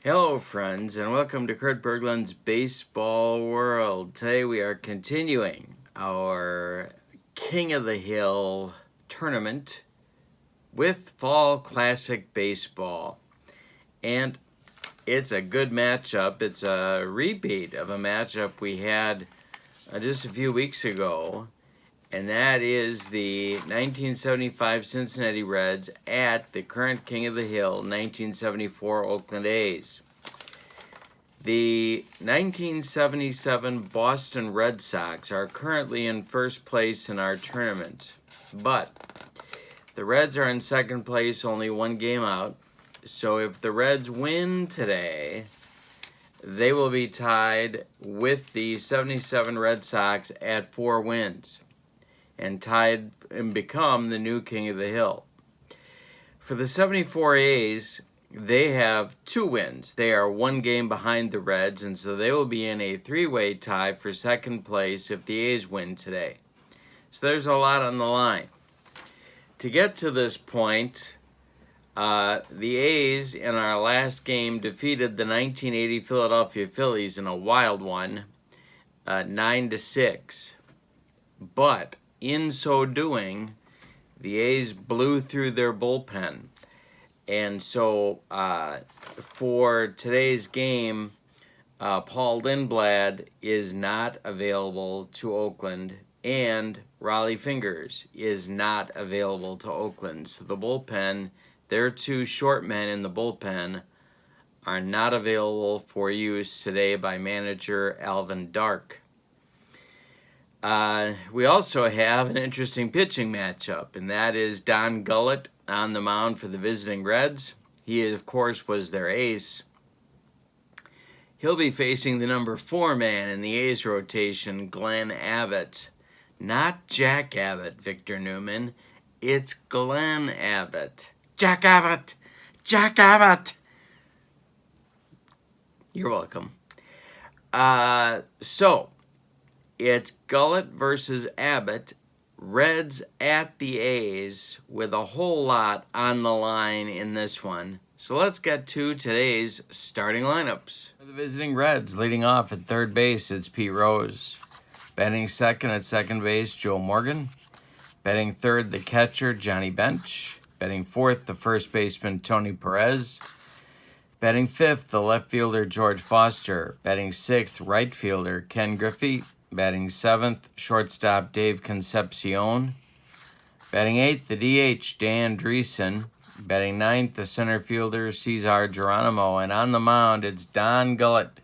Hello friends, and welcome to Kurt Berglund's Baseball World. Today we are continuing our King of the Hill tournament with Fall Classic Baseball. And it's a good matchup. It's a repeat of a matchup we had just a few weeks ago. And that is the 1975 Cincinnati Reds at the current King of the Hill 1974 Oakland A's. The 1977 Boston Red Sox are currently in first place in our tournament, but the Reds are in second place, only one game out. So if the Reds win today, they will be tied with the 77 Red Sox at 4 wins and tied and become the new King of the Hill. For the 74 A's, they have 2 wins. They are 1 game behind the Reds, and so they will be in a 3-way tie for second place if the A's win today. So there's a lot on the line. To get to this point, the A's in our last game defeated the 1980 Philadelphia Phillies in a wild one, 9-6. But in so doing, the A's blew through their bullpen. And so for today's game, Paul Lindblad is not available to Oakland, and Raleigh Fingers is not available to Oakland. So the bullpen, their 2 short men in the bullpen, are not available for use today by manager Alvin Dark. We also have an interesting pitching matchup, and that is Don Gullett on the mound for the visiting Reds. He, of course, was their ace. He'll be facing the number 4 man in the A's rotation, Glenn Abbott. Not Jack Abbott, Victor Newman. It's Glenn Abbott. Jack Abbott! Jack Abbott! You're welcome. So, it's Gullett versus Abbott. Reds at the A's with a whole lot on the line in this one. So let's get to today's starting lineups. For the visiting Reds, leading off at third base, it's Pete Rose. Batting second at second base, Joe Morgan. Batting third, the catcher, Johnny Bench. Batting fourth, the first baseman, Tony Perez. Batting fifth, the left fielder, George Foster. Batting sixth, right fielder, Ken Griffey. Batting seventh, shortstop Dave Concepcion. Batting eighth, the DH, Dan Dreesen. Batting ninth, the center fielder, Cesar Geronimo. And on the mound, it's Don Gullett.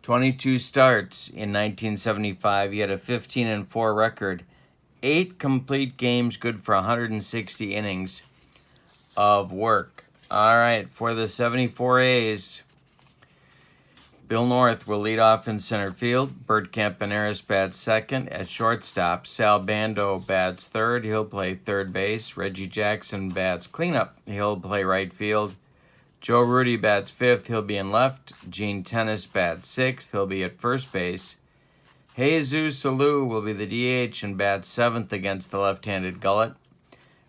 22 starts in 1975. He had a 15-4 record. 8 complete games, good for 160 innings of work. All right, for the 74 A's, Bill North will lead off in center field. Bert Campaneris bats second. At shortstop, Sal Bando bats third. He'll play third base. Reggie Jackson bats cleanup. He'll play right field. Joe Rudy bats fifth. He'll be in left. Gene Tennis bats sixth. He'll be at first base. Jesus Alou will be the DH and bats seventh against the left-handed Gullett.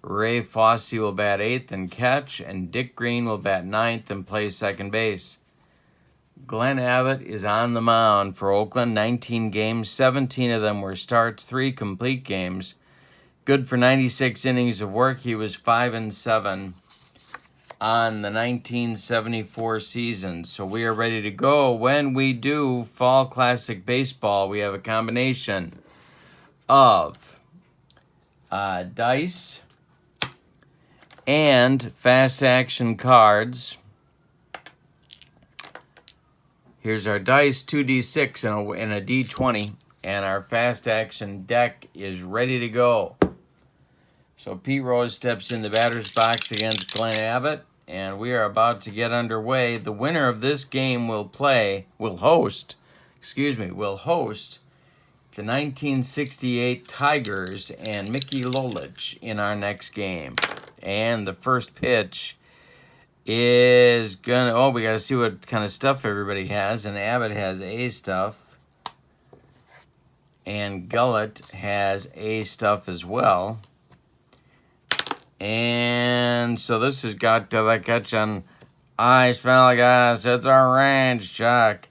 Ray Fosse will bat eighth and catch. And Dick Green will bat ninth and play second base. Glenn Abbott is on the mound for Oakland. 19 games, 17 of them were starts, 3 complete games. Good for 96 innings of work. He was 5-7 on the 1974 season. So we are ready to go. When we do Fall Classic Baseball, we have a combination of dice and fast action cards. Here's our dice, 2d6 and a d20, and our fast action deck is ready to go. So Pete Rose steps in the batter's box against Glenn Abbott, and we are about to get underway. The winner of this game will host the 1968 Tigers and Mickey Lolich in our next game. And the first pitch is we got to see what kind of stuff everybody has. And Abbott has A stuff. And Gullett has A stuff as well. And so this has got, like on I smell gas. It's a range check.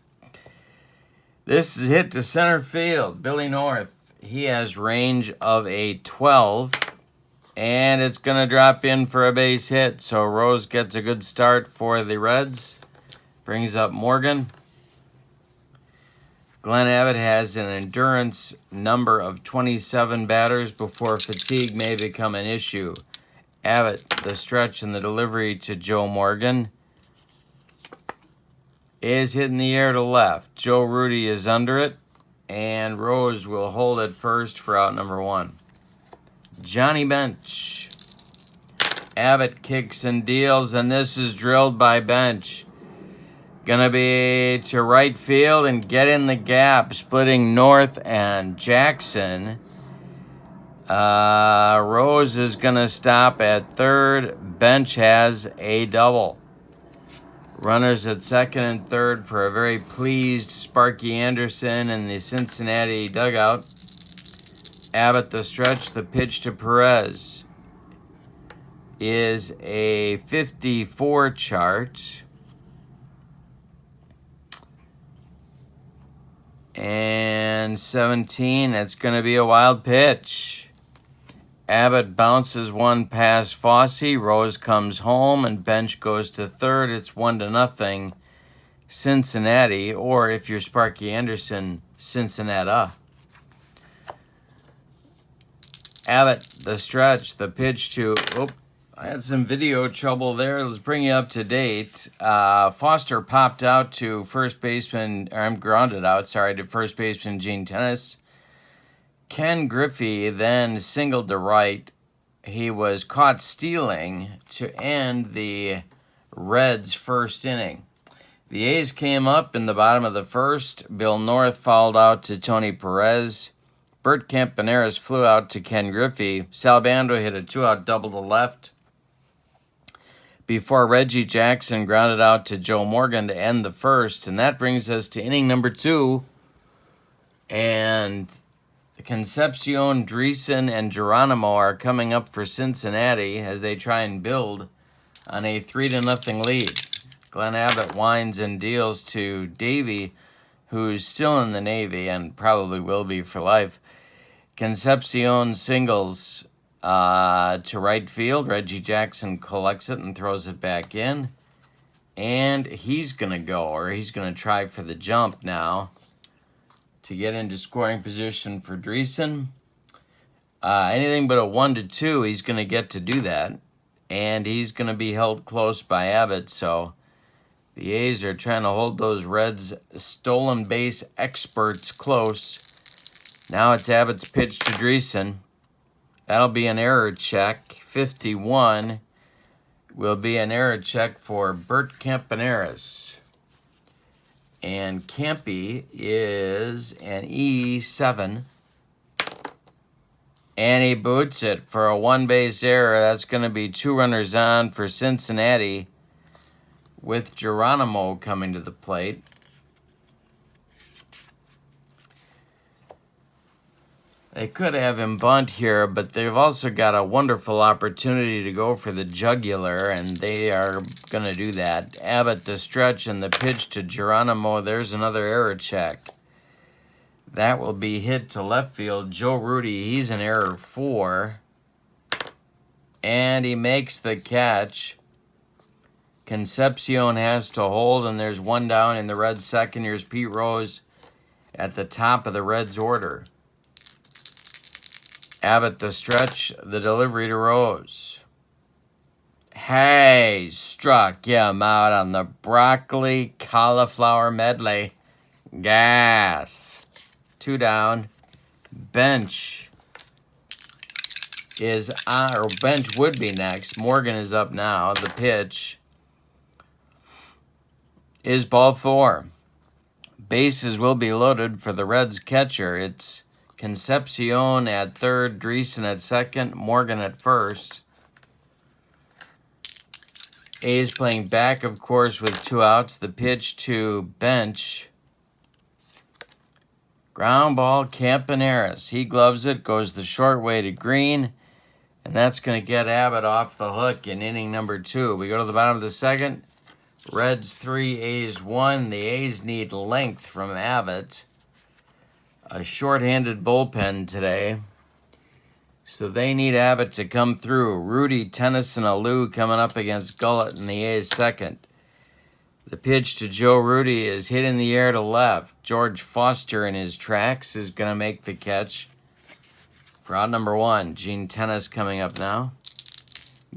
This is hit to center field. Billy North. He has range of a 12. And it's going to drop in for a base hit. So Rose gets a good start for the Reds. Brings up Morgan. Glenn Abbott has an endurance number of 27 batters before fatigue may become an issue. Abbott, the stretch and the delivery to Joe Morgan, is hitting the air to left. Joe Rudy is under it, and Rose will hold it first for out number 1. Johnny Bench. Abbott kicks and deals, and this is drilled by Bench. Gonna be to right field and get in the gap, splitting North and Jackson. Rose is gonna stop at third. Bench has a double. Runners at second and third for a very pleased Sparky Anderson in the Cincinnati dugout. Abbott the stretch, the pitch to Perez is a 54 chart. And 17, that's going to be a wild pitch. Abbott bounces one past Fossey. Rose comes home and Bench goes to third. It's 1-0 Cincinnati, or if you're Sparky Anderson, Cincinnati. Abbott, the stretch, the pitch to... I had some video trouble there. Let's bring you up to date. Foster popped out to first baseman, or I'm grounded out, to first baseman Gene Tennis. Ken Griffey then singled to right. He was caught stealing to end the Reds' first inning. The A's came up in the bottom of the first. Bill North fouled out to Tony Perez. Bert Campaneris flew out to Ken Griffey. Sal Bando hit a 2-out double to left before Reggie Jackson grounded out to Joe Morgan to end the first. And that brings us to inning number 2. And Concepcion, Dreesen, and Geronimo are coming up for Cincinnati as they try and build on a 3-0 lead. Glenn Abbott winds and deals to Davey, who's still in the Navy and probably will be for life. Concepcion singles to right field. Reggie Jackson collects it and throws it back in. And he's going to go, or he's going to try for the jump now to get into scoring position for Dreesen. Anything but a 1-2, he's going to get to do that. And he's going to be held close by Abbott. So the A's are trying to hold those Reds stolen base experts close. Now it's Abbott's pitch to Dreesen. That'll be an error check. 51 will be an error check for Bert Campaneris. And Campy is an E7. And he boots it for a one-base error. That's going to be 2 runners on for Cincinnati with Geronimo coming to the plate. They could have him bunt here, but they've also got a wonderful opportunity to go for the jugular, and they are going to do that. Abbott the stretch and the pitch to Geronimo. There's another error check. That will be hit to left field. Joe Rudy, he's an error 4. And he makes the catch. Concepcion has to hold, and there's one down in the Reds' second. Here's Pete Rose at the top of the Reds' order. Abbott the stretch, the delivery to Rose. Hey, struck him out on the broccoli cauliflower medley. Gas. 2 down. Bench is on, or Bench would be next. Morgan is up now. The pitch is ball 4. Bases will be loaded for the Reds catcher. It's Concepcion at third, Dreesen at second, Morgan at first. A's playing back, of course, with 2 outs. The pitch to Bench. Ground ball, Campaneris. He gloves it, goes the short way to Green, and that's going to get Abbott off the hook in inning number 2. We go to the bottom of the second. Reds 3, A's 1. The A's need length from Abbott. A shorthanded bullpen today. So they need Abbott to come through. Rudy, Tennyson, Alou coming up against Gullett in the A's second. The pitch to Joe Rudy is hit in the air to left. George Foster in his tracks is going to make the catch for out number 1. Gene Tennis coming up now.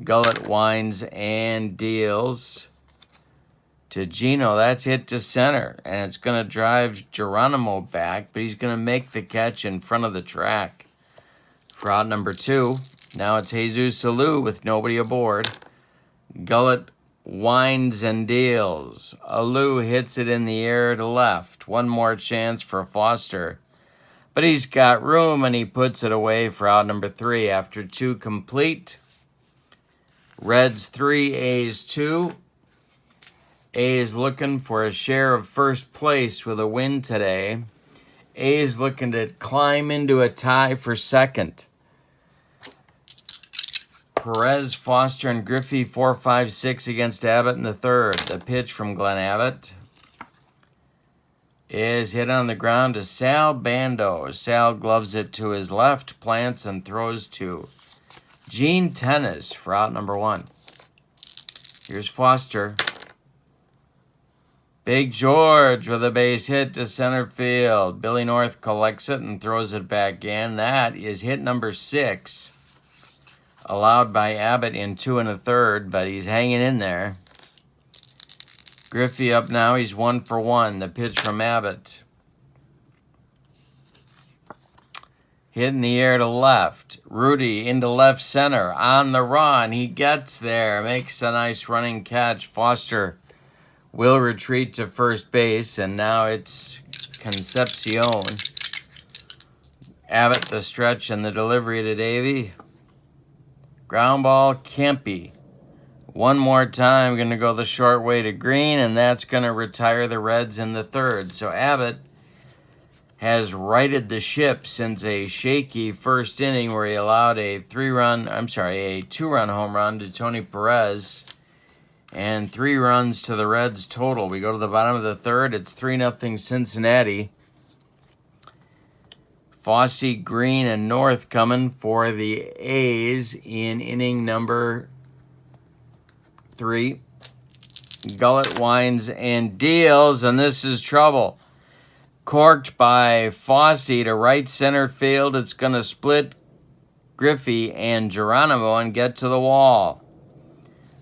Gullett winds and deals to Gino. That's hit to center, and it's going to drive Geronimo back, but he's going to make the catch in front of the track for out number 2. Now it's Jesus Alou with nobody aboard. Gullett winds and deals. Alou hits it in the air to left. One more chance for Foster, but he's got room, and he puts it away for out number 3 after 2 complete. Reds 3, A's 2. A's looking for a share of first place with a win today. A's looking to climb into a tie for second. Perez, Foster, and Griffey 4-5-6 against Abbott in the third. The pitch from Glenn Abbott is hit on the ground to Sal Bando. Sal gloves it to his left, plants, and throws to Gene Tennis for out number 1. Here's Foster. Big George with a base hit to center field. Billy North collects it and throws it back in. That is hit number 6. Allowed by Abbott in 2 1/3, but he's hanging in there. Griffey up now. He's 1 for 1. The pitch from Abbott. Hit in the air to left. Rudy into left center. On the run. He gets there. Makes a nice running catch. Foster will retreat to first base, and now it's Concepcion. Abbott the stretch and the delivery to Davey. Ground ball, Kempe. One more time, going to go the short way to Green, and that's going to retire the Reds in the third. So Abbott has righted the ship since a shaky first inning where he allowed a 2-run home run to Tony Perez and 3 runs to the Reds total. We go to the bottom of the third. It's 3-0 Cincinnati. Fosse, Green, and North coming for the A's in inning number 3. Gullett winds and deals, and this is trouble. Corked by Fosse to right center field. It's going to split Griffey and Geronimo and get to the wall.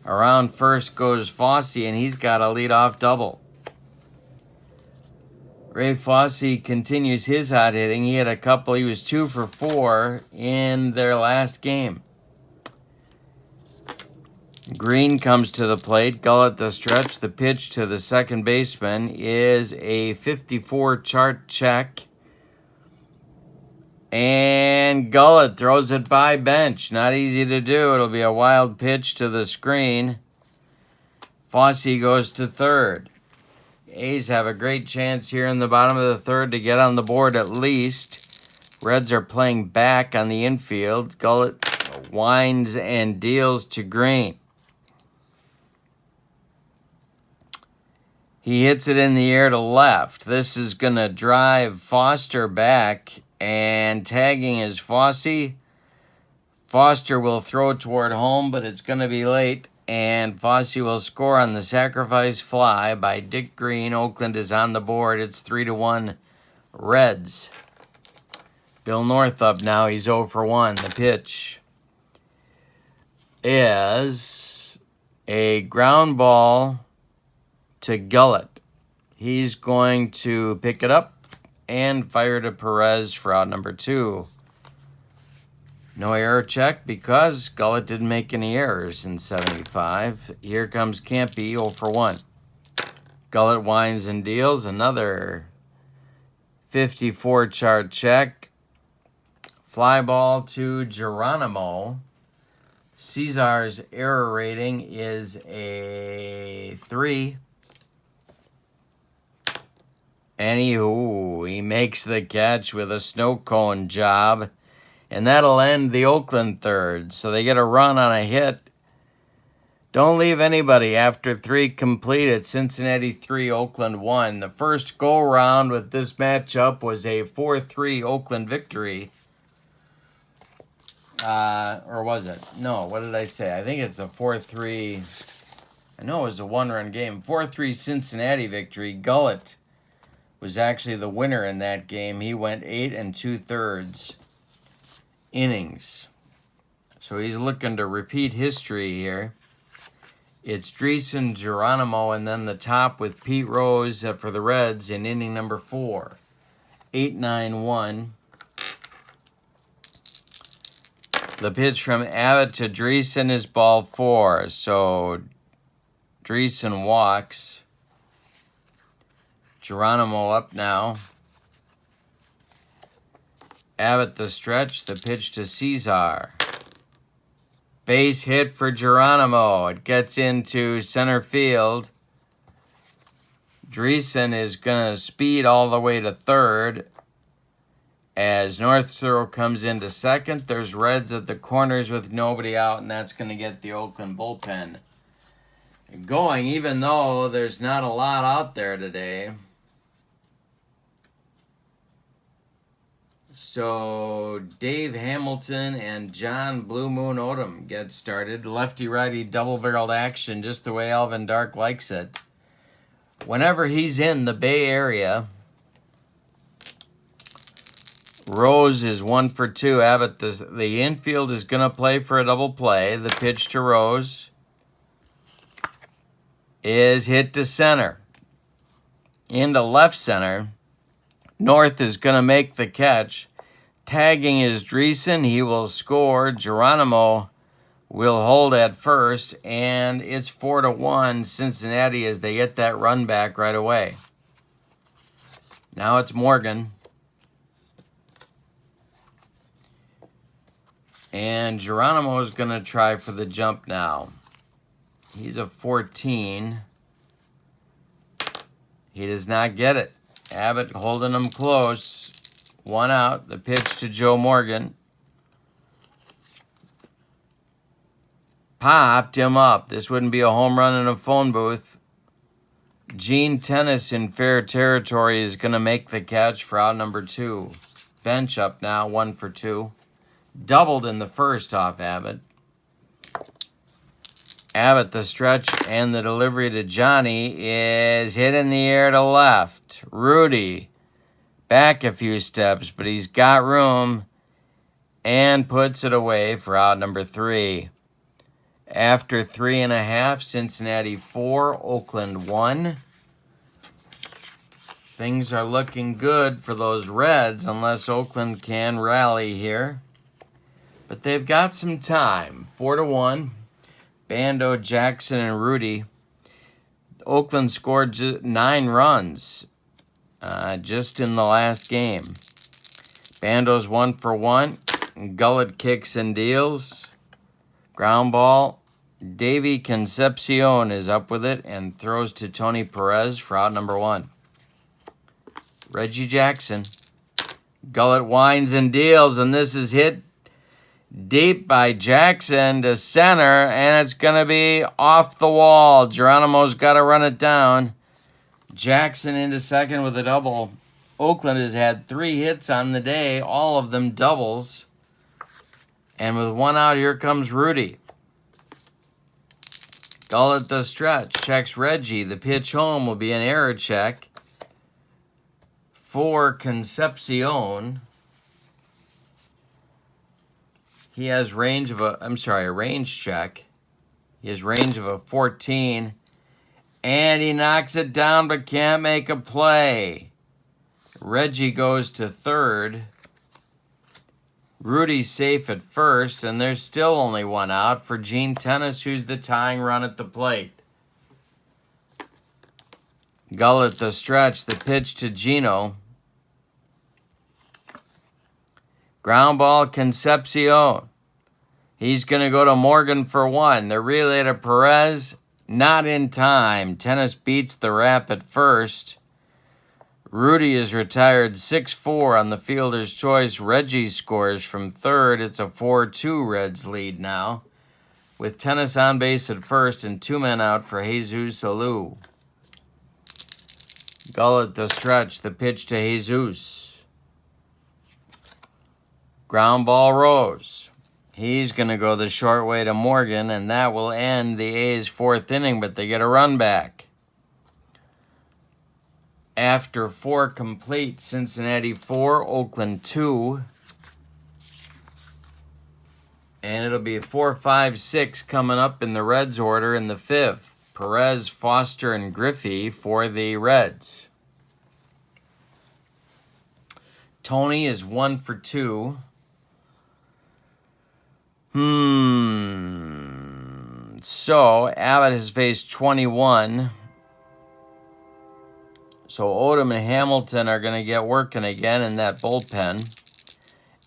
Around first goes Fosse, and he's got a leadoff double. Ray Fosse continues his hot hitting. He had a couple. He was 2 for 4 in their last game. Green comes to the plate. Gullett the stretch. The pitch to the second baseman is a 54 chart check. And Gullett throws it by bench. Not easy to do. It'll be a wild pitch to the screen. Fosse goes to third. A's have a great chance here in the bottom of the third to get on the board at least. Reds are playing back on the infield. Gullett winds and deals to Green. He hits it in the air to left. This is going to drive Foster back, and tagging is Fosse. Foster will throw it toward home, but it's going to be late, and Fosse will score on the sacrifice fly by Dick Green. Oakland is on the board. It's 3-1 Reds. Bill North up now. He's 0 for 1. The pitch is a ground ball to Gullett. He's going to pick it up and fire to Perez for out number 2. No error check because Gullett didn't make any errors in 75. Here comes Kempe, 0 for 1. Gullett winds and deals. Another 54 chart check. Fly ball to Geronimo. Cesar's error rating is a 3. And he makes the catch with a snow cone job. And that'll end the Oakland third. So they get a run on a hit Don't leave anybody after 3 completed. Cincinnati 3, Oakland 1. The first go-round with this matchup was a 4-3 Oakland victory. Or was it? No, what did I say? I think it's a 4-3. I know it was a 1-run game. 4-3 Cincinnati victory. Gullett was actually the winner in that game. He went 8 2/3 innings. So he's looking to repeat history here. It's Dreesen, Geronimo, and then the top with Pete Rose for the Reds in inning number 4. 8-9-1. The pitch from Abbott to Dreesen is ball 4. So Dreesen walks. Geronimo up now. Abbott the stretch, the pitch to Cesar. Base hit for Geronimo. It gets into center field. Dreesen is going to speed all the way to third. As Northstrow comes into second, there's Reds at the corners with nobody out, and that's going to get the Oakland bullpen going, even though there's not a lot out there today. So Dave Hamilton and John Blue Moon Odom get started. Lefty-righty double-barreled action, just the way Alvin Dark likes it. Whenever he's in the Bay Area, Rose is 1 for 2. Abbott, the infield is going to play for a double play. The pitch to Rose is hit to center. Into left center. North is going to make the catch. Tagging is Dreesen. He will score. Geronimo will hold at first. And it's 4-1 Cincinnati as they get that run back right away. Now it's Morgan. And Geronimo is going to try for the jump now. He's a 14. He does not get it. Abbott holding him close. 1 out. The pitch to Joe Morgan. Popped him up. This wouldn't be a home run in a phone booth. Gene Tennis in fair territory is going to make the catch for out number 2. Bench up now, 1 for 2. Doubled in the first off Abbott. Abbott, the stretch and the delivery to Johnny is hit in the air to left. Rudy back a few steps, but he's got room and puts it away for out number 3. After 3.5, Cincinnati 4, Oakland 1. Things are looking good for those Reds unless Oakland can rally here. But they've got some time. 4-1. Bando, Jackson, and Rudy. Oakland scored 9 runs just in the last game. Bando's 1 for 1. Gullett kicks and deals. Ground ball. Davey Concepcion is up with it and throws to Tony Perez for out number 1. Reggie Jackson. Gullett winds and deals, and this is hit deep by Jackson to center, and it's going to be off the wall. Geronimo's got to run it down. Jackson into second with a double. Oakland has had 3 hits on the day, all of them doubles. And with 1 out, here comes Rudy. Gullett the stretch, checks Reggie. The pitch home will be an error check for Concepcion. He has range of a range check. He has range of a 14. And he knocks it down but can't make a play. Reggie goes to third. Rudy's safe at first, and there's still only 1 out for Gene Tennis, who's the tying run at the plate. Gullett the stretch, the pitch to Gino. Ground ball, Concepcion. He's going to go to Morgan for 1. The relay to Perez, not in time. Tennis beats the wrap at first. Rudy is retired 6-4 on the fielder's choice. Reggie scores from third. It's a 4-2 Reds lead now. with Tennis on base at first and 2 men out for Jesus Alou. Gullett the stretch, the pitch to Jesus. Ground ball Rose. He's going to go the short way to Morgan, and that will end the A's 4th inning, but they get a run back. After 4 complete, Cincinnati 4, Oakland 2. And it'll be 4, 5, 6 coming up in the Reds order in the 5th. Perez, Foster, and Griffey for the Reds. Tony is 1 for 2. So, Abbott has faced 21. So, Odom and Hamilton are going to get working again in that bullpen.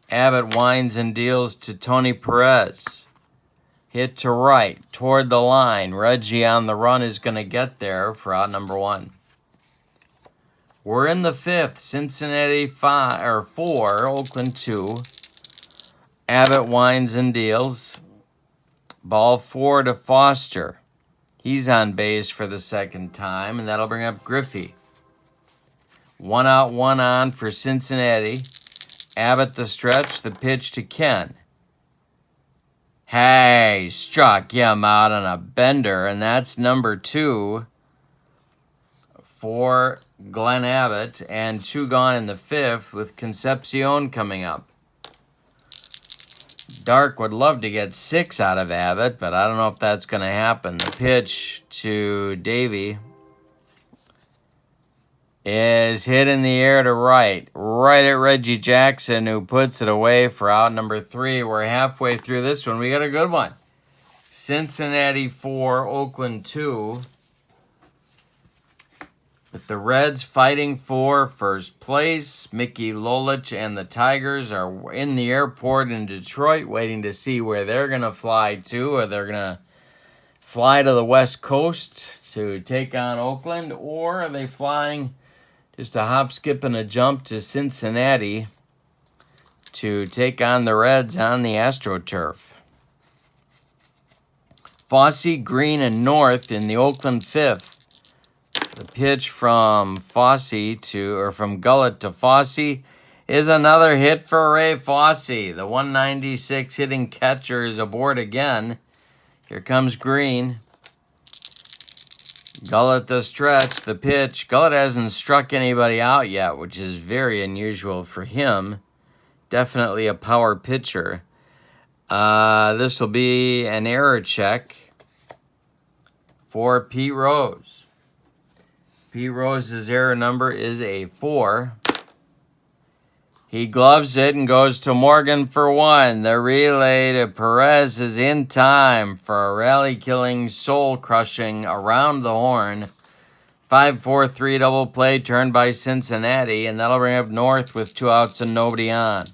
Abbott winds and deals to Tony Perez. Hit to right, toward the line. Reggie on the run is going to get there for out number 1. We're in the 5th. Cincinnati 4, Oakland 2. Abbott winds and deals. Ball 4 to Foster. He's on base for the 2nd time, and that'll bring up Griffey. 1 out, 1 on for Cincinnati. Abbott the stretch, the pitch to Ken. Hey, struck him out on a bender, and that's number 2 for Glenn Abbott, and 2 gone in the 5th with Concepcion coming up. Dark would love to get 6 out of Abbott, but I don't know if that's going to happen. The pitch to Davey is hit in the air to right at Reggie Jackson, who puts it away for out number 3. We're halfway through this one. We got a good one. Cincinnati 4, Oakland 2. With the Reds fighting for first place, Mickey Lolich and the Tigers are in the airport in Detroit waiting to see where they're going to fly to, or they're going to fly to the West Coast to take on Oakland, or are they flying just a hop, skip, and a jump to Cincinnati to take on the Reds on the AstroTurf. Fosse, Green, and North in the Oakland 5th. The pitch from Gullett to Fosse is another hit for Ray Fosse. The 196 hitting catcher is aboard again. Here comes Green. Gullett the stretch, the pitch. Gullett hasn't struck anybody out yet, which is very unusual for him. Definitely a power pitcher. This will be an error check for Pete Rose. Pete Rose's error number is a 4. He gloves it and goes to Morgan for 1. The relay to Perez is in time for a rally-killing, soul-crushing, around the horn 5-4-3 double play turned by Cincinnati, and that'll bring up North with 2 outs and nobody on.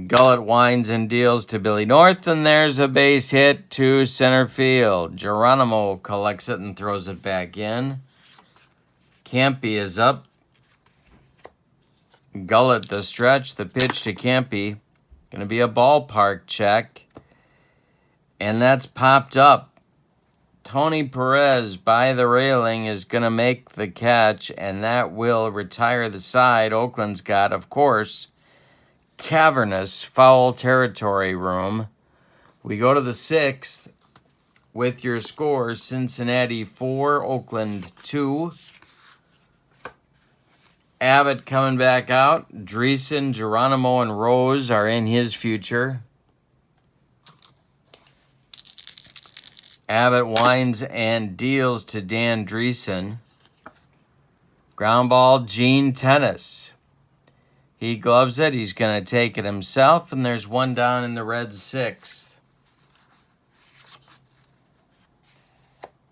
Gullett winds and deals to Billy North, and there's a base hit to center field. Geronimo collects it and throws it back in. Campy is up. Gullett the stretch, the pitch to Campy. Going to be a ballpark check. And that's popped up. Tony Perez by the railing is going to make the catch, and that will retire the side. Oakland's got, of course, cavernous foul territory room. We go to the 6th with your scores: Cincinnati 4, Oakland 2. Abbott coming back out. Dreesen, Geronimo, and Rose are in his future. Abbott winds and deals to Dan Dreesen. Ground ball, Gene Tennis. He gloves it. He's going to take it himself, and there's 1 down in the Reds' 6th.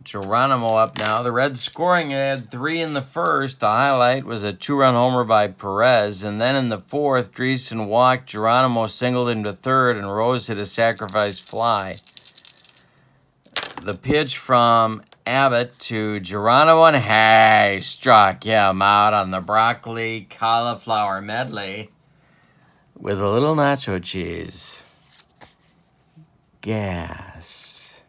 Geronimo up now. The Reds scoring had 3 in the 1st. The highlight was a 2-run homer by Perez, and then in the 4th, Dreesen walked. Geronimo singled him to 3rd, and Rose hit a sacrifice fly. The pitch from Abbott to Geronimo, and hey, struck him out on the broccoli cauliflower medley with a little nacho cheese. Gas.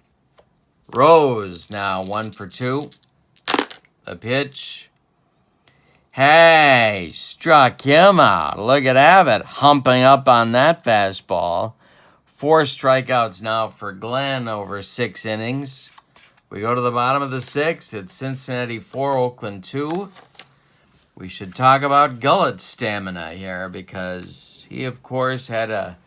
Rose now 1 for 2. The pitch. Hey, struck him out. Look at Abbott humping up on that fastball. 4 strikeouts now for Glenn over 6 innings. We go to the bottom of the 6th. It's Cincinnati 4, Oakland 2. We should talk about Gullett's stamina here because he, of course, had a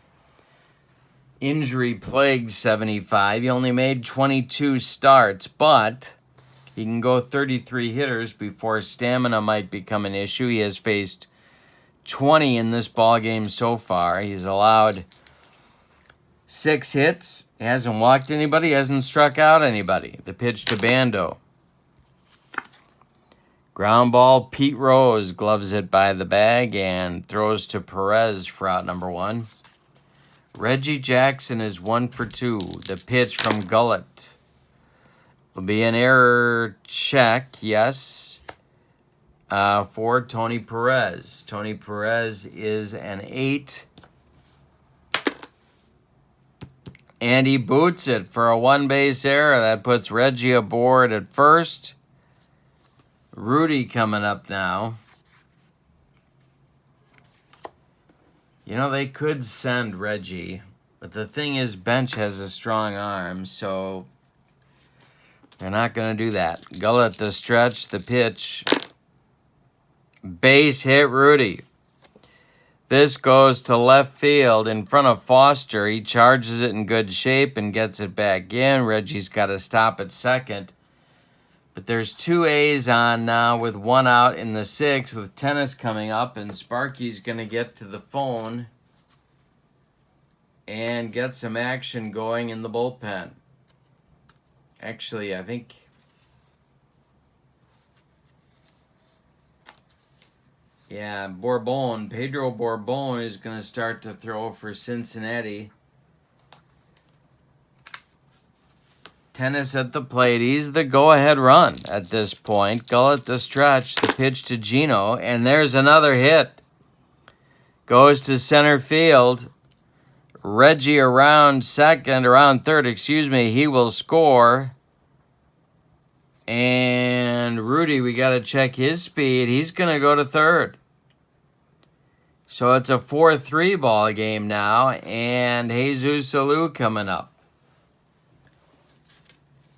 injury-plagued 75. He only made 22 starts, but he can go 33 hitters before stamina might become an issue. He has faced 20 in this ballgame so far. He's allowed 6 hits. He hasn't walked anybody, hasn't struck out anybody. The pitch to Bando. Ground ball, Pete Rose gloves it by the bag and throws to Perez for out number 1. Reggie Jackson is 1 for 2. The pitch from Gullett will be an error check, yes, for Tony Perez. Tony Perez is an 8. And he boots it for a 1-base error. That puts Reggie aboard at first. Rudy coming up now. You know, they could send Reggie, but the thing is, Bench has a strong arm, so they're not going to do that. Gullett the stretch, the pitch. Base hit Rudy. This goes to left field in front of Foster. He charges it in good shape and gets it back in. Reggie's got to stop at second. But there's 2 A's on now with 1 out in the 6th with tennis coming up, and Sparky's going to get to the phone and get some action going in the bullpen. Actually, I think Pedro Bourbon is going to start to throw for Cincinnati. Tennis at the plate. He's the go-ahead run at this point. Gullett the stretch, the pitch to Gino, and there's another hit. Goes to center field. Reggie around third, he will score. And Rudy, we got to check his speed. He's going to go to third. So it's a 4-3 ball game now, and Jesus Salou coming up.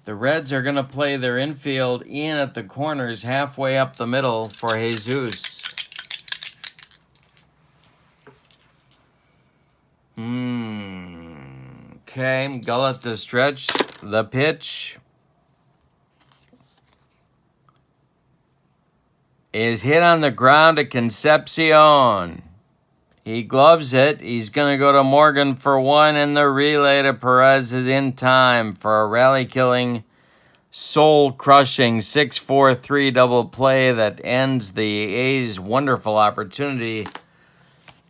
The Reds are going to play their infield in at the corners halfway up the middle for Jesus. Okay, Gullett the stretch, the pitch is hit on the ground to Concepcion. He gloves it. He's going to go to Morgan for 1, and the relay to Perez is in time for a rally-killing, soul-crushing 6-4-3 double play that ends the A's wonderful opportunity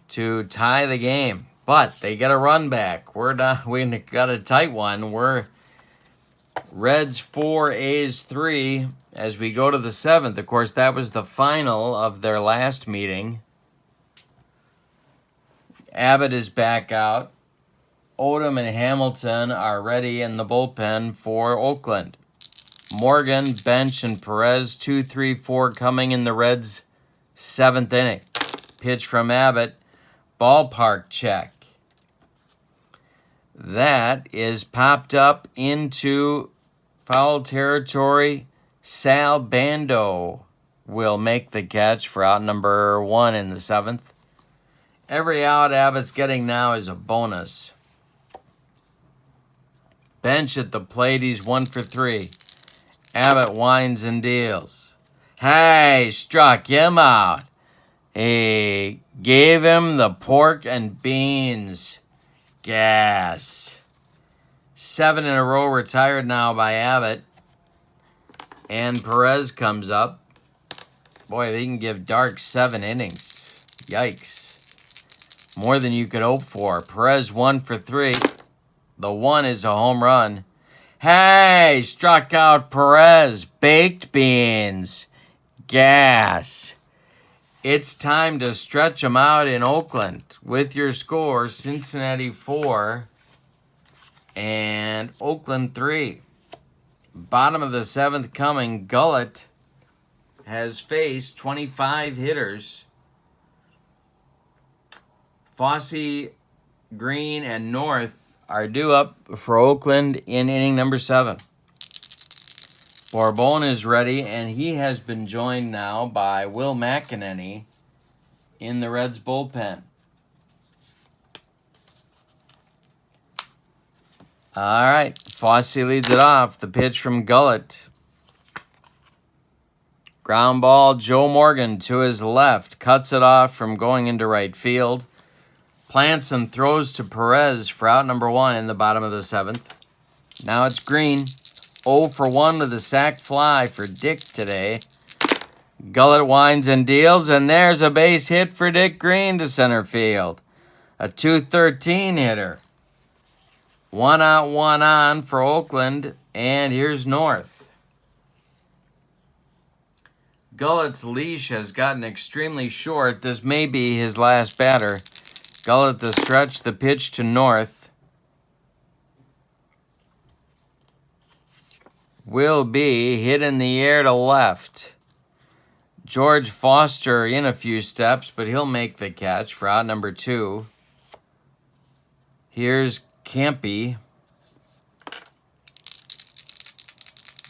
to tie the game. But they get a run back. We got a tight one. We're Reds 4, A's 3 as we go to the 7th. Of course, that was the final of their last meeting. Abbott is back out. Odom and Hamilton are ready in the bullpen for Oakland. Morgan, Bench, and Perez, 2, 3, 4 coming in the Reds' 7th inning. Pitch from Abbott. Ballpark check. That is popped up into foul territory. Sal Bando will make the catch for out number 1 in the 7th. Every out Abbott's getting now is a bonus. Bench at the plate, he's 1 for 3. Abbott winds and deals. Hey, struck him out. He gave him the pork and beans. Gas. 7 in a row retired now by Abbott. And Perez comes up. Boy, they can give Dark 7 innings. Yikes. More than you could hope for. Perez 1 for 3. The 1 is a home run. Hey, struck out Perez. Baked beans. Gas. It's time to stretch them out in Oakland. With your score, Cincinnati 4, and Oakland 3. Bottom of the 7th coming, Gullett has faced 25 hitters. Fossey, Green, and North are due up for Oakland in inning number 7. Bourbon is ready, and he has been joined now by Will McEnany in the Reds bullpen. All right, Fossey leads it off. The pitch from Gullett. Ground ball, Joe Morgan to his left. Cuts it off from going into right field. Plants and throws to Perez for out number 1 in the bottom of the 7th. Now it's Green. 0 for 1 with a sac fly for Dick today. Gullett winds and deals, and there's a base hit for Dick Green to center field. A 213 hitter. 1 out, 1 on for Oakland, and here's North. Gullett's leash has gotten extremely short. This may be his last batter. Gullett the stretch, the pitch to North. Will be hit in the air to left. George Foster in a few steps, but he'll make the catch for out number 2. Here's Campy.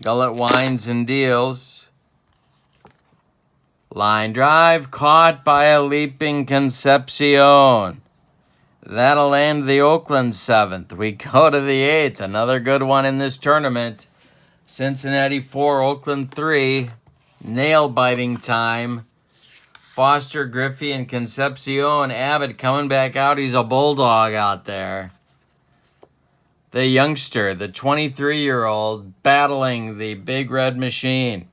Gullett winds and deals. Line drive caught by a leaping Concepcion. That'll end the Oakland 7th. We go to the 8th. Another good one in this tournament. Cincinnati 4, Oakland 3. Nail-biting time. Foster, Griffey, and Concepcion. Abbott coming back out. He's a bulldog out there. The youngster, the 23-year-old, battling the big red machine.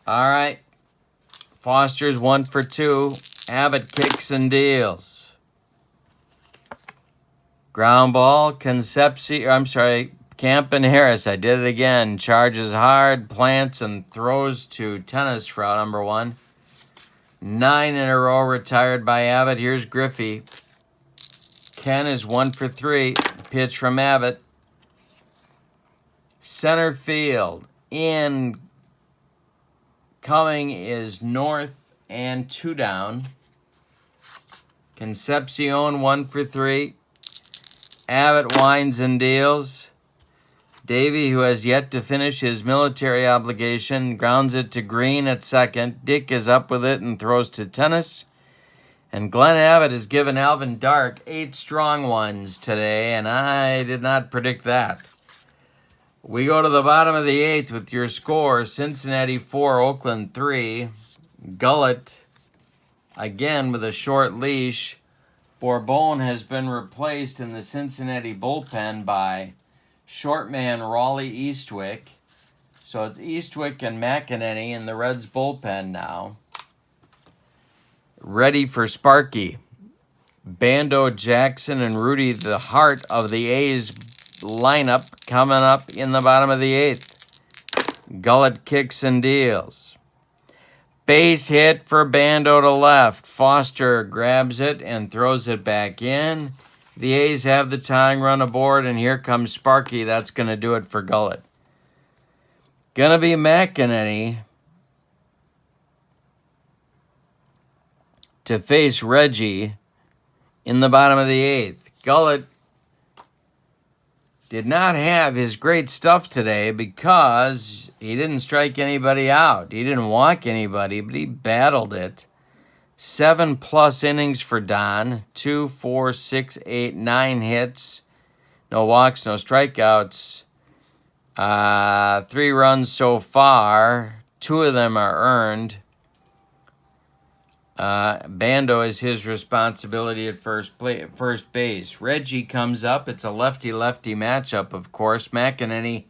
All right. Foster's 1 for 2. Abbott kicks and deals. Ground ball, Camp and Harris. I did it again. Charges hard, plants, and throws to tennis for out number 1. 9 in a row retired by Abbott. Here's Griffey. Ken is 1 for 3. Pitch from Abbott. Center field. In coming is North and 2 down. Concepcion 1 for 3. Abbott winds and deals. Davey, who has yet to finish his military obligation, grounds it to Green at second. Dick is up with it and throws to tennis. And Glenn Abbott has given Alvin Dark 8 strong ones today, and I did not predict that. We go to the bottom of the 8th with your score. Cincinnati 4, Oakland 3. Gullett, again with a short leash. Bourbon has been replaced in the Cincinnati bullpen by short man Raleigh Eastwick. So it's Eastwick and McEnany in the Reds bullpen now. Ready for Sparky. Bando, Jackson, and Rudy, the heart of the A's lineup, coming up in the bottom of the 8th. Gullett kicks and deals. Base hit for Bando to left. Foster grabs it and throws it back in. The A's have the tying run aboard, and here comes Sparky. That's going to do it for Gullett. Gonna be McEnany to face Reggie in the bottom of the 8th. Gullett did not have his great stuff today because he didn't strike anybody out. He didn't walk anybody, but he battled it. 7+ innings for Don. 2, 4, 6, 8, 9 hits. No walks, no strikeouts. 3 runs so far. 2 of them are earned. Bando is his responsibility at first base. Reggie comes up. It's a lefty-lefty matchup, of course. McEnany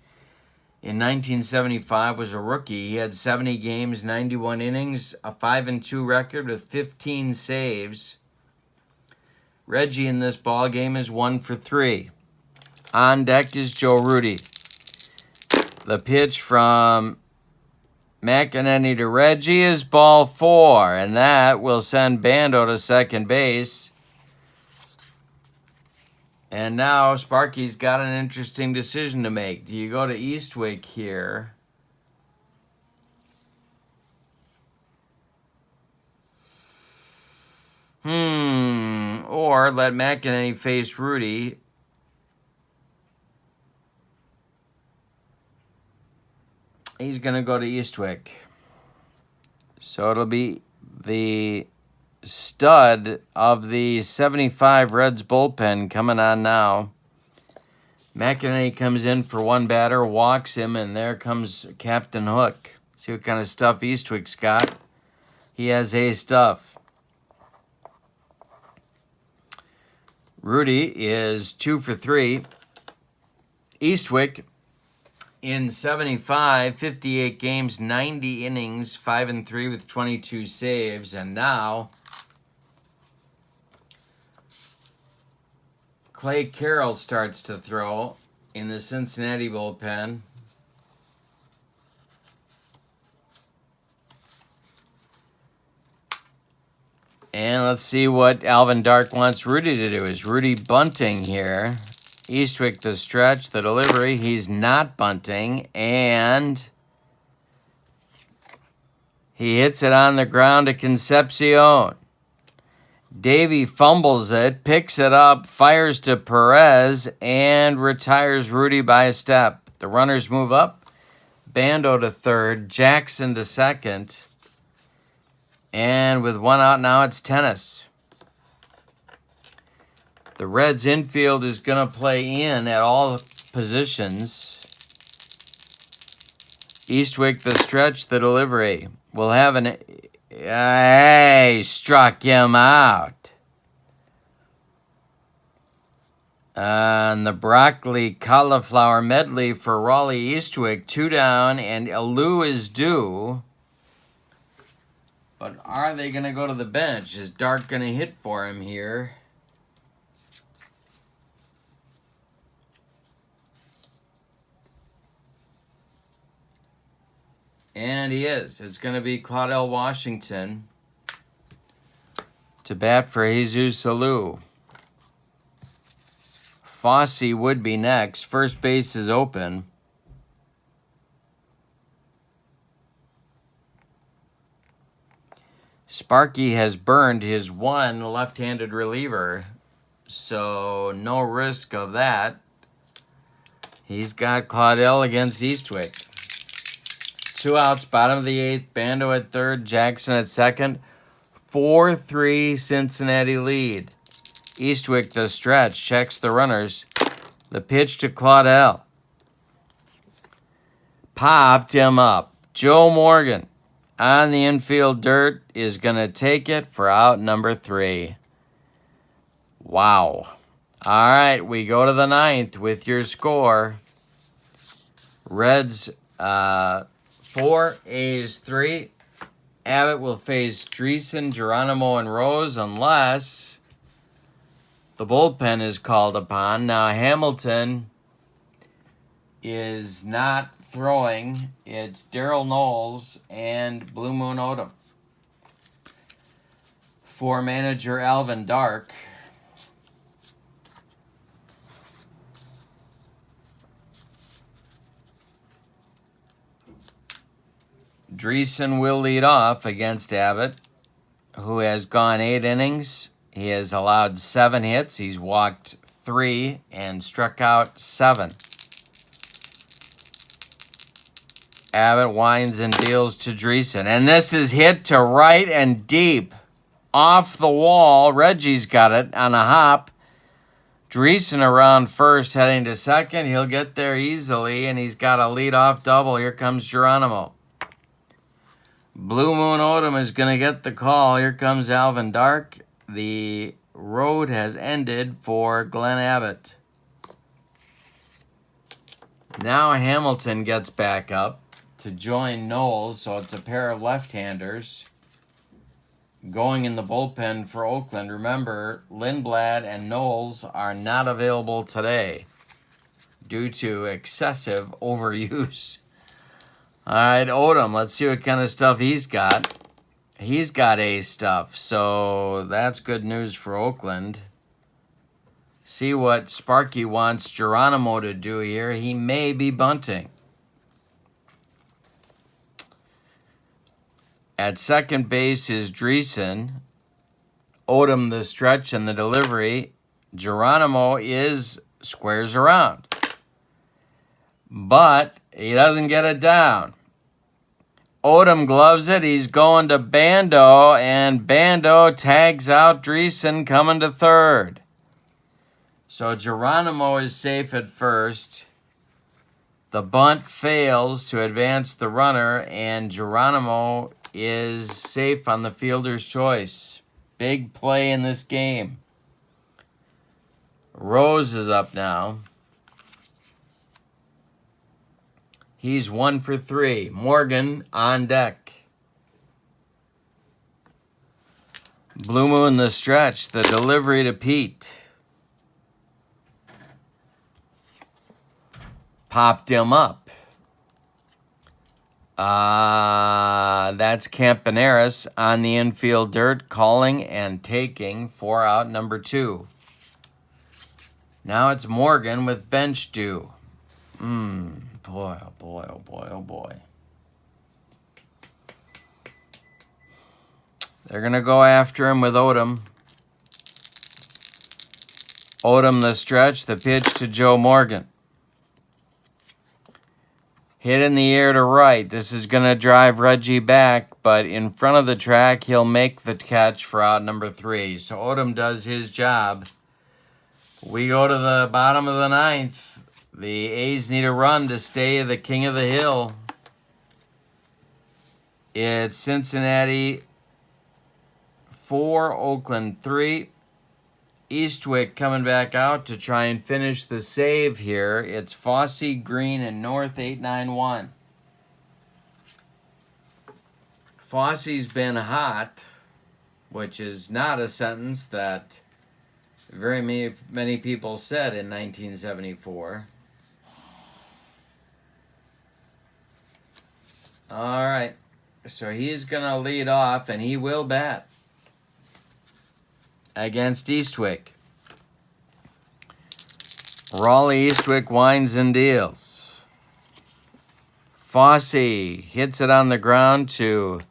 in 1975 was a rookie. He had 70 games, 91 innings, a 5-2 record with 15 saves. Reggie in this ball game is 1 for 3. On deck is Joe Rudy. The pitch from McEnany to Reggie is ball 4, and that will send Bando to second base. And now Sparky's got an interesting decision to make. Do you go to Eastwick here? Or let McEnany face Rudy. He's going to go to Eastwick. So it'll be the stud of the 75 Reds bullpen coming on now. McEnany comes in for one batter, walks him, and there comes Captain Hook. See what kind of stuff Eastwick's got. He has A stuff. Rudy is 2 for 3. Eastwick in 75, 58 games, 90 innings, 5-3 with 22 saves. And now Clay Carroll starts to throw in the Cincinnati bullpen. And let's see what Alvin Dark wants Rudy to do. Is Rudy bunting here? Eastwick the stretch, the delivery. He's not bunting. And he hits it on the ground to Concepcion. Davey fumbles it, picks it up, fires to Perez, and retires Rudy by a step. The runners move up. Bando to third, Jackson to second. And with one out now, it's tennis. The Reds infield is going to play in at all positions. Eastwick the stretch, the delivery. We'll have an... Hey, struck him out. And the broccoli cauliflower medley for Raleigh Eastwick. 2 down, and Alou is due. But are they going to go to the bench? Is Dark going to hit for him here? And he is. It's going to be Claudell Washington to bat for Jesus Alou. Fossey would be next. First base is open. Sparky has burned his one left-handed reliever, so no risk of that. He's got Claudell against Eastwick. 2 outs, bottom of the 8th. Bando at third, Jackson at second. 4-3 Cincinnati lead. Eastwick the stretch, checks the runners. The pitch to Claudell. Popped him up. Joe Morgan on the infield dirt is going to take it for out number 3. Wow. All right, we go to the 9th with your score. Reds 4, A's 3. Abbott will face Dreesen, Geronimo, and Rose unless the bullpen is called upon. Now Hamilton is not throwing. It's Daryl Knowles and Blue Moon Odom. For manager Alvin Dark. Dreesen will lead off against Abbott, who has gone 8 innings. He has allowed 7 hits. He's walked 3 and struck out 7. Abbott winds and deals to Dreesen. And this is hit to right and deep. Off the wall. Reggie's got it on a hop. Dreesen around first, heading to second. He'll get there easily, and he's got a lead-off double. Here comes Geronimo. Blue Moon Odom is going to get the call. Here comes Alvin Dark. The road has ended for Glenn Abbott. Now Hamilton gets back up to join Knowles, so it's a pair of left-handers going in the bullpen for Oakland. Remember, Lindblad and Knowles are not available today due to excessive overuse. All right, Odom, let's see what kind of stuff he's got. He's got A stuff, so that's good news for Oakland. See what Sparky wants Geronimo to do here. He may be bunting. At second base is Dreesen. Odom the stretch and the delivery. Geronimo squares around. But he doesn't get it down. Odom gloves it. He's going to Bando, and Bando tags out Dreesen coming to third. So Geronimo is safe at first. The bunt fails to advance the runner, and Geronimo is safe on the fielder's choice. Big play in this game. Rose is up now. He's 1 for 3. Morgan on deck. Blue Moon the stretch. The delivery to Pete. Popped him up. That's Campaneris on the infield dirt, calling and taking for out number 2. Now it's Morgan with bench due. Boy, oh boy, oh boy, oh boy. They're going to go after him with Odom. Odom the stretch, the pitch to Joe Morgan. Hit in the air to right. This is going to drive Reggie back, but in front of the track, he'll make the catch for out number 3. So Odom does his job. We go to the bottom of the 9th. The A's need a run to stay the king of the hill. It's Cincinnati 4, Oakland 3. Eastwick coming back out to try and finish the save here. It's Fosse, Green, and North 891. Fosse's been hot, which is not a sentence that very many people said in 1974. All right, so he's going to lead off, and he will bat against Eastwick. Raleigh Eastwick winds and deals. Fosse hits it on the ground to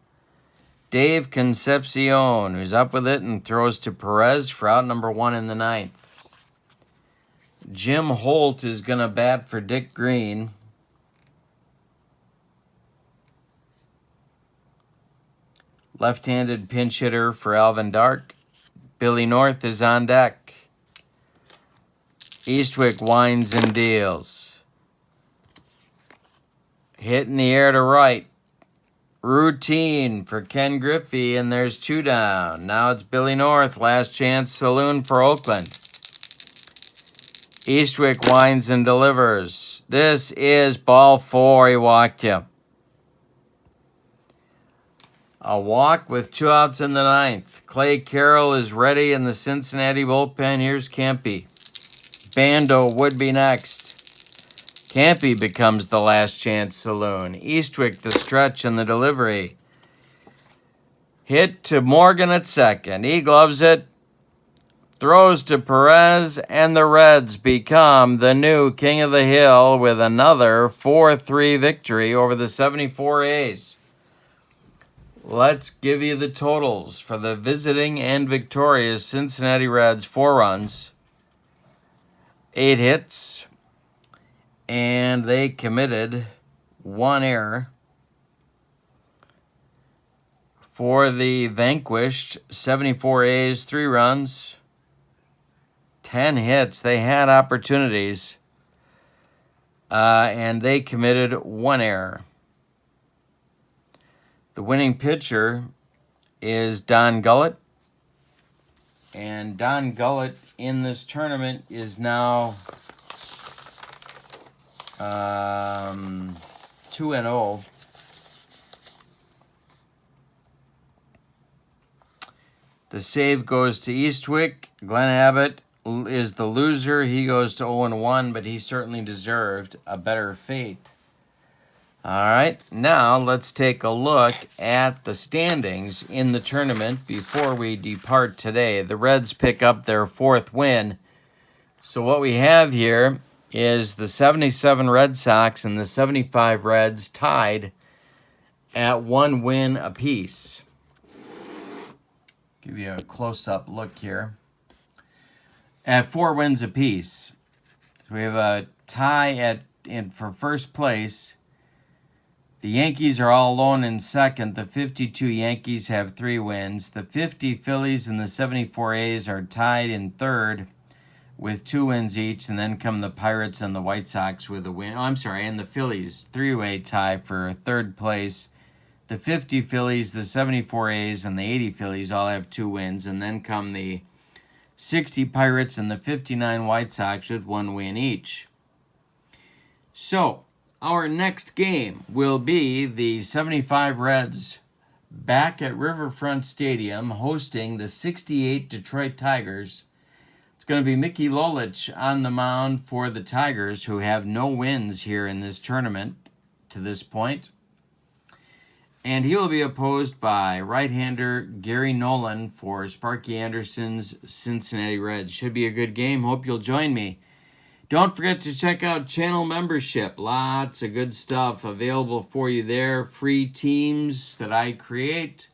Dave Concepcion, who's up with it and throws to Perez for out number 1 in the 9th. Jim Holt is going to bat for Dick Green. Left-handed pinch hitter for Alvin Dark. Billy North is on deck. Eastwick winds and deals. Hit in the air to right. Routine for Ken Griffey, and there's 2 down. Now it's Billy North, last chance saloon for Oakland. Eastwick winds and delivers. This is ball 4. He walked him. A walk with 2 outs in the 9th. Clay Carroll is ready in the Cincinnati bullpen. Here's Campy. Bando would be next. Campy becomes the last chance saloon. Eastwick the stretch and the delivery. Hit to Morgan at second. He gloves it. Throws to Perez, and the Reds become the new king of the hill with another 4-3 victory over the 74 A's. Let's give you the totals for the visiting and victorious Cincinnati Reds. 4 runs, 8 hits, and they committed 1 error. For the vanquished 74 A's, 3 runs, 10 hits. They had opportunities, and they committed 1 error. The winning pitcher is Don Gullett. And Don Gullett in this tournament is now 2-0. The save goes to Eastwick. Glenn Abbott is the loser. He goes to 0-1, but he certainly deserved a better fate. All right, now let's take a look at the standings in the tournament before we depart today. The Reds pick up their 4th win So what we have here is the 77 Red Sox and the 75 Reds tied at 1 win apiece. Give you a close-up look here. At 4 wins apiece. So we have a tie for first place. The Yankees are all alone in second. The 52 Yankees have 3 wins. The 50 Phillies and the 74 A's are tied in third with 2 wins each. And then come the Pirates and the White Sox with a win. And the Phillies, 3-way tie for third place. The 50 Phillies, the 74 A's, and the 80 Phillies all have 2 wins. And then come the 60 Pirates and the 59 White Sox with 1 win each. So, our next game will be the 75 Reds back at Riverfront Stadium hosting the 68 Detroit Tigers. It's going to be Mickey Lolich on the mound for the Tigers, who have no wins here in this tournament to this point. And he will be opposed by right-hander Gary Nolan for Sparky Anderson's Cincinnati Reds. Should be a good game. Hope you'll join me. Don't forget to check out channel membership. Lots of good stuff available for you there. Free teams that I create,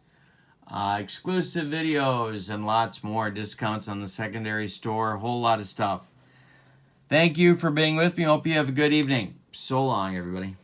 exclusive videos, and lots more. Discounts on the secondary store. A whole lot of stuff. Thank you for being with me. Hope you have a good evening. So long, everybody.